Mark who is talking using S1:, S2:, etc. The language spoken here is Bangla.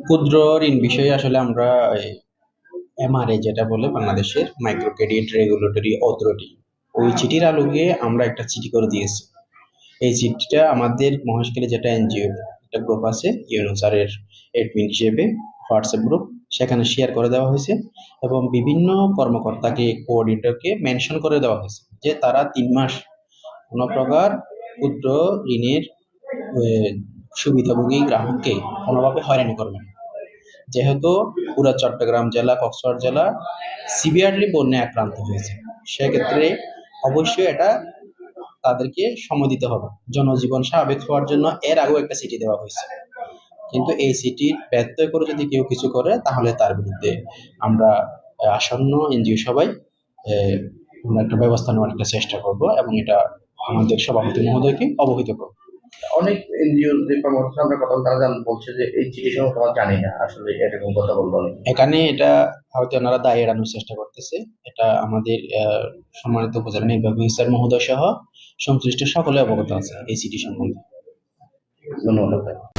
S1: ক্ষুদ্র ঋণ বিষয়ে আসলে আমরা এমআরএ যেটা বলে বাংলাদেশের মাইক্রো ক্রেডিট রেগুলেটরি অথরিটি, ওই চিঠির আলোকে আমরা একটা চিঠি করে দিয়েছি। এই চিঠিটা আমাদের মহেশখালী যেটা এনজিও একটা গ্রুপ আছে ইউনুসারের এডমিন হিসেবে, হোয়াটসঅ্যাপ গ্রুপ, সেখানে শেয়ার করে দেওয়া হয়েছে এবং বিভিন্ন কর্মকর্তাকে কোঅর্ডিনেটরকে মেনশন করে দেওয়া হয়েছে যে তারা 3 মাস কোনো প্রকার ক্ষুদ্র ঋণের সুবিধাভোগী গ্রাহককে কোনোভাবে হয়রানি করবে না। যেহেতু পুরো চট্টগ্রাম জেলা, কক্সবাজার জেলা সিভিয়ারলি বন্যায় আক্রান্ত হয়েছে, সেক্ষেত্রে অবশ্যই এটা তাদেরকে সময় দিতে হবে জনজীবন স্বাভাবিক হওয়ার জন্য। এর আগেও একটা চিঠি দেওয়া হয়েছে, কিন্তু এই চিঠি ব্যত্যয় করে যদি কেউ কিছু করে তাহলে তার বিরুদ্ধে আমরা আসন্ন এনজিও সবাই আমরা একটা ব্যবস্থা নেওয়ার একটা চেষ্টা করব এবং এটা আমাদের সভাপতি মহোদয়কে অবহিত করব।
S2: অনেক এনজিও যে কর্মকর্তার সাথে কথা বলতে তারা বলছে যে এই চিঠি সম্পর্কে আমরা জানি না, আসলে এরকম কথা বলবো না।
S1: এখানে এটা হয়তো ওনারা দায় এড়ানোর চেষ্টা করতেছে। এটা আমাদের সম্মানিত উপজেলা নির্বাহী অফিসার মহোদয় সহ সংশ্লিষ্ট সকলে অবগত আছে এই চিঠি সম্বন্ধে।
S2: ধন্যবাদ।